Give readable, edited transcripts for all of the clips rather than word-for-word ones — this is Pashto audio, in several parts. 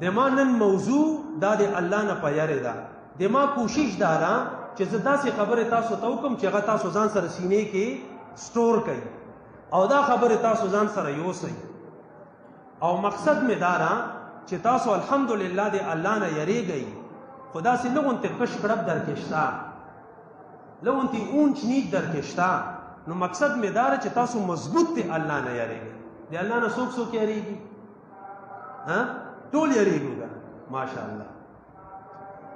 د ما نن موضوع دا د الله نه په یاره ده. د ما کوشش دا ده چې زه داسې خبرې تاسو ته وکړم چې هغه تاسو ځان سره سینې کې سټور کړئ او دا خبرې تاسو ځان سره یوسئ. او مقصد مې دا ده چې تاسو الحمدلله د الله نه یریږئ، خو داسې لږ غوندې کش کړپ درکې شته، لږ غوندې اونچ نیچ درکې شته. نو مقصد مې دا ده چې تاسو مضبوط د الله نه یریږئ. د الله نه څوک څوک یریږي؟ ټول یریږو که ماشاءالله.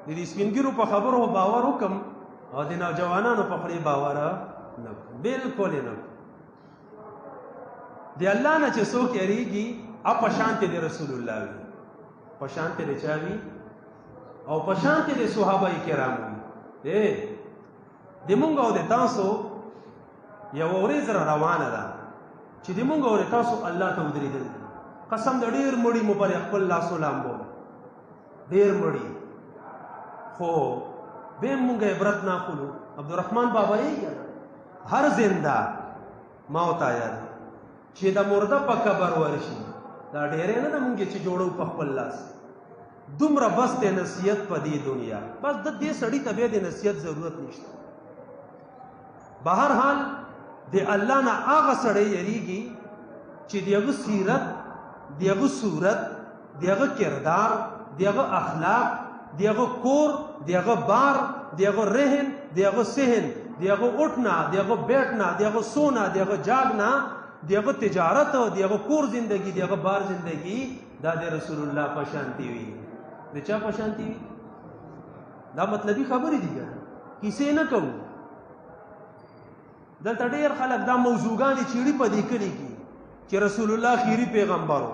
د دې سپینګیرو په خبرو باور وکړم او د نوجوانانو په خولې باور نه کړم، بلکل یې نه کړم. د الله نه چې څوک یریږي په شانتې د رسول الله وي، په شانتې د چا وي؟ او په شانتې د صحابه کرامو وي. د مونږ او د تاسو یوه ورځ روانه ده چې د مونږ او د تاسو الله ته ودرېدل دي. قسم د ډېر مړي مو پر خپل لاسو لامبو، ډېر مړي، خو بیا مونږ عبرت نه اخلو. عبدالرحمن بابا یې هر زنده موت آیا دی چې د مرده په قبر ورشي. دا ډېرې نه ده مونږ چې جوړو په خپل لاس. دومره بس د نصیحت په دې دنیا، بس د دې سړي ته بیا د نصیحت ضرورت نشته. بهرحال د الله نه هغه سړی یریږي چې د هغه سیرت، د هغه صورت، د هغه کردار، د هغه اخلاق، د هغه کور، د هغه بار، د هغه رهن، د هغه صحن، د هغه اٹھنا، د هغه بیٹھنا، د هغه سونا، د هغه جاگنا، د هغه تجارت، د هغه کور زندگی، د هغه بار زندگی دا د رسول الله په شانتي وي. د چا په شانتي وي؟ دا مطلبي خبرې دي، کیسې نه کوو. دلته ډېر خلک دا موضوعګانې چیړي په دې کلي کې چې رسول الله خیري پیغمبر و.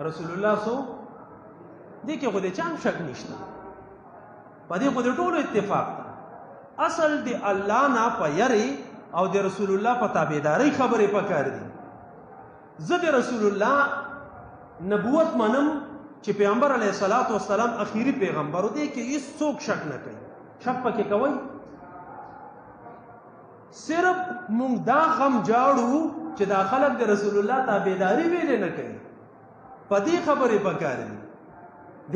رسول الله سو دې کې خو د چا هم شک نشته، په دې خو د ټولو اتفاق ده. اصل د الله نه په یرې او د رسول الله په تابعدارۍ خبرې پکار دي. زه د رسول الله نبوت منم چې پیغمبر علیه الصلاة والسلام اخیری پیغمبر و. دې کې هیڅ څوک شک نه کوي. شک پکې کوئ؟ صرف مونږ دا غم جاړو چې دا خلک د رسول الله تابعداري ویلې نه کوي. په دې خبرې پکار دي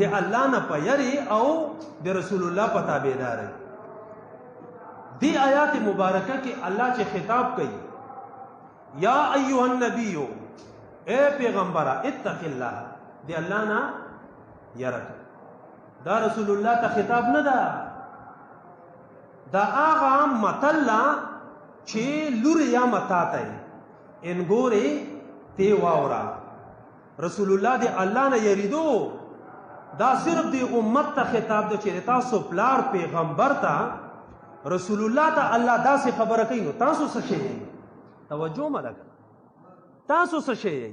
د الله نه په یرې او د رسول الله په تابعدارۍ. دی آیات مبارکه کې الله چې خطاب کوي، یا ایها النبی، اے پیغمبره، اتق الله، دی الله نه یره. دا رسول الله ته خطاب نه ده، دا هغه متل چې لور یا متا ته انګورې تی واورا. رسول الله دی الله نه یریدو، دا صرف دی امت ته خطاب ده چې تاسو پلار پیغمبر ته رسول الله ته الله داسې خبره کوي. نو تاسو څه شئ؟ توجه ملګه، تاسو څه شئ؟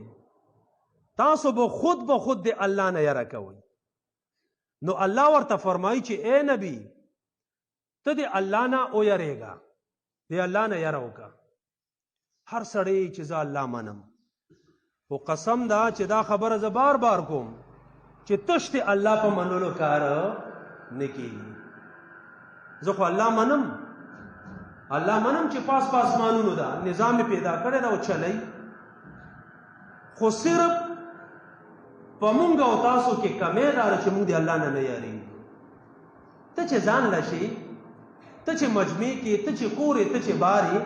تاسو به خود د الله نه یره کوئ. نو الله ورته فرمایي چې اے نبی، ته د الله نه ویریږه، د الله نه یره وکړه. هر سړی چې زه الله منم، خو قسم ده چې دا خبره زه بار بار کوم چې تش د الله په منلو کار نه کېږي. زه خو الله منم، الله منم چې پاس په اسمانونو ده نظام پیدا کړی ده او چلی، خو صرف په مونږ او تاسو کې کمی دا ده چې مونږ د الله نه نه یریږو. ته چې ځان لشي، ته چې مجمع کې، ته چې کورې، ته چې بارې،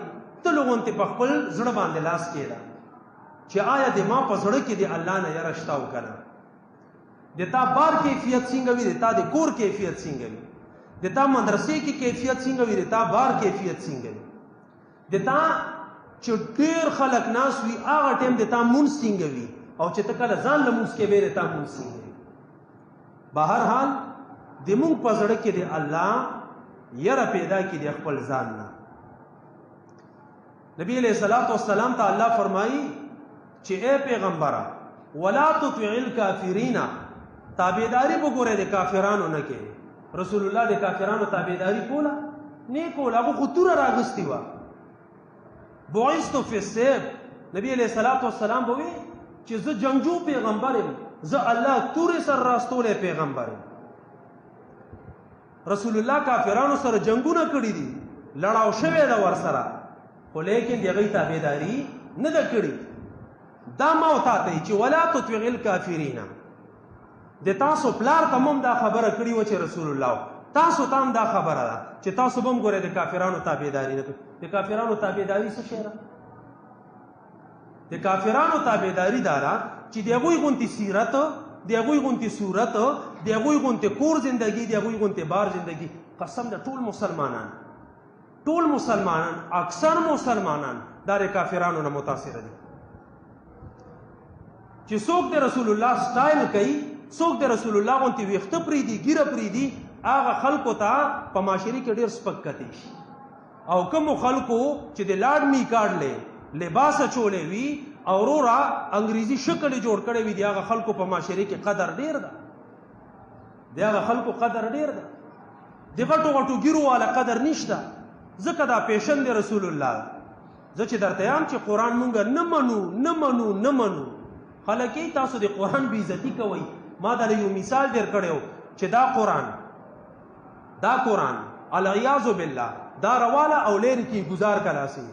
ته لغونتې په خپل زړه باندې لاس کېږده چې آیا د ما په زړه کې د الله نه یره شته او که نه. د تا بار کیفیت څنګه وي، د تا د کور کیفیت څنګه وي، د تا مدرسې کې کیفیت څنګه وي، د تا بار کیفیت څنګه وي، د تا چې ډېر خلک ناس وي هغه ټایم د تا مونځ څنګه وي، او چې ته کله ځان له مونځ کوې د تا مونځ څنګه وي. بهرحال د مونږ په زړه کې د الله یره پیدا کړي د خپل ځان نه. نبی علیہ الصلوۃ والسلام ته الله فرمایي چې اے پیغمبره، ولا تطع الکافرین، تابعداري وګوره د کافرانو نه کې. رسول الله د کافرانو تابعداري کوله نه کوله، هغه خو توره راغستې وه. بعثت فی السیف، نبی علیہ الصلوۃ والسلام به وي چې زه جنګجو پیغمبر یم، زه الله تورې سره راستولی پیغمبر یم. رسول الله کافرانو سره جنګونه کړي دي، لړاو شوی ده ورسره، خو لیکن د هغوی تابعداري نه ده کړې. دا ما ورته چې ولا تطع الکافرین، د تاسو پلار ته هم دا خبره کړې وه چې رسول الله تاسو ته هم دا خبره ده چې تاسو به هم ګورئ د کافرانو تابعداري نه کوئ. د کافرانو تابعداري څه شی ده؟ د کافرانو تابعداري دا ده چې د هغوی غوندې سیرت، د هغوی غوندې صورت، د هغوی غوندې کور زندگی، د هغوی غوندې بار زندگی. قسم ده ټول مسلمانان اکثر مسلمانان دا د کافرانو نه متاثره دي چې څوک د رسول الله سټایل کوي، څوک د رسول الله غوندې ویښته پرېږدي، ګیره پرېږدي، هغه خلکو ته په معاشري کې ډېر سپک کتی شي. او کومو خلکو چې د لاډمي کاډلې لباس اچولی وي او وروره انګریزي شکل یې جوړ کړی وي، د هغه خلکو په معاشري کې قدر ډېر ده، د هغه خلکو قدر ډېر ده. د غټو غټو ګیرو والا قدر نشته، ځکه دا پیشن د رسول الله ده. زه چې درته یم چې قرآن مونږ نه منو خلک یې تاسو د قرآن بې عزتي کوئ. ما دا یو مثال در کړی و چې دا قرآن العیاذ بالله دا رواله او لرې کې گزار کا لاسې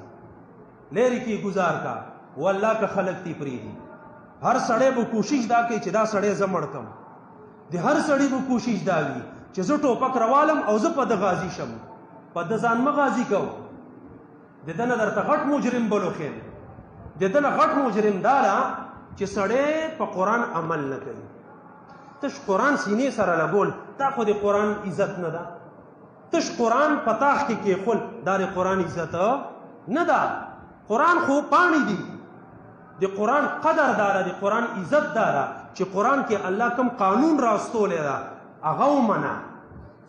لرې کې گزار کا والله که خلک تی پرېږدي. هر سړی به کوشش دا کوي چې دا سړی زه مړ کړم، د هر سړي به کوشش دا وي چې زه ټوپک روالم او زه په ده غازي شم. په ده ځان مه غازي کوو، د ده نه درته غټ مجرم بلوخیم. د ده نه غټ مجرم دا ده چې سړی په قرآن عمل نه کوي. تش قرآن سینې سره لګول دا خو د قرآن عزت نه ده. تش قرآن په تاخ کې کېښول دا د قرآن عزت نه ده. قرآن خو پاڼې دي، د قرآن قدر دا ده، د قرآن عزت دا ده چې قرآن کې الله کوم قانون راستولی ده هغه ومنه.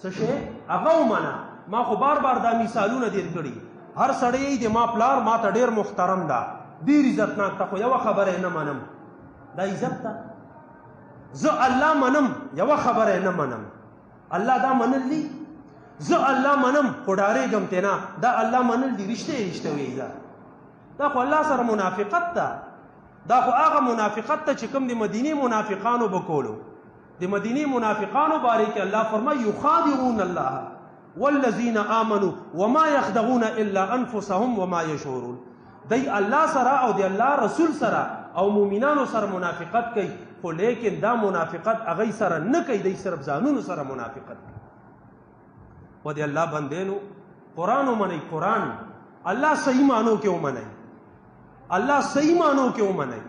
څه شی؟ هغه ومنه. ما خو بار دا مثالونه دیر کړي. هر سړی د ما پلار ما ته ډېر محترم ده، ډېر عزتناک ته، خو یوه خبره یې نه منم. دا عزت ده؟ زه الله منم، یوه خبره یې نه منم. الله دا منل دي؟ زه الله منم خو ډارېږم ترې نه. دا الله منل دي؟ رښتیا وایي دا خو الله سره منافقت ده. دا خو هغه منافقت ته چې کوم د مدینې منافقانو به کولو. د مدینې منافقانو باره کې الله فرمایي یخادعون الله والذین آمنوا وما یخدعون الا انفسهم وما یشعرون. دی الله سره او د الله رسول سره او مؤمنانو سره منافقت کوي، خو لیکن دا منافقت هغوی سره نه کوي، دی صرف ځانونو سره منافقت کوي. و د الله بندینو قرآن ومنئ. قرآن الله صحیح معنو کې ومنئ، الله صحیح معنو کې ومنئ.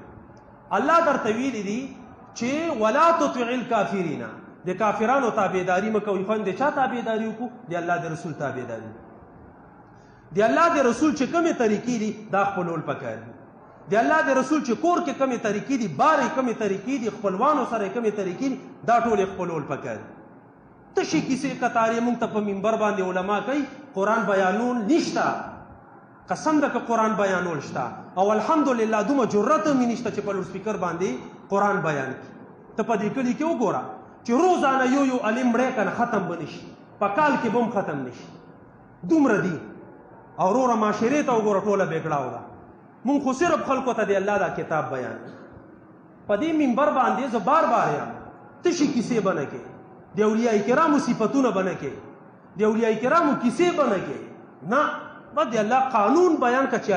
الله درته ویلي دي چې ولا تطع الکافرین، د کافرانو تابعداري مه کوئ. خو د چا تابعداري وکړو؟ د الله د رسول تابعداري. د الله د رسول چې کومې طریقې دي دا خپلول پکار دي. د الله د رسول چې کور کې کومې طریقې دي، بارې کومې طریقې دي، خپلوانو سره کومې طریقې دي، دا ټولې خپلول پکار دي. تشې کیسې قطارې موږ ته په منبر باندې علما کوي، قرآن بیانول نشته. قسم ده که قرآن بیانول شته، او الحمدلله دومره جرأت مې نشته چې په لوډ سپیکر باندې قرآن بیان کړي. ته په دې کلي کې وګوره چې روزانه یو علم مړی که نه ختم به نه شي، په کال کې به هم ختم نه شي. دومره دي. او وروره معاشرې ته وګوره ټوله بېګړاو ده. مونږ خو صرف خلکو ته د الله دا کتاب بیان. په دې منبر باندې زه بار یم تشې کیسې به نه کې، د اولیاء کرامو صفتونه به نه کې، د اولیاء کرامو کیسې به نه کې. نه، بس د الله قانون بیان که چې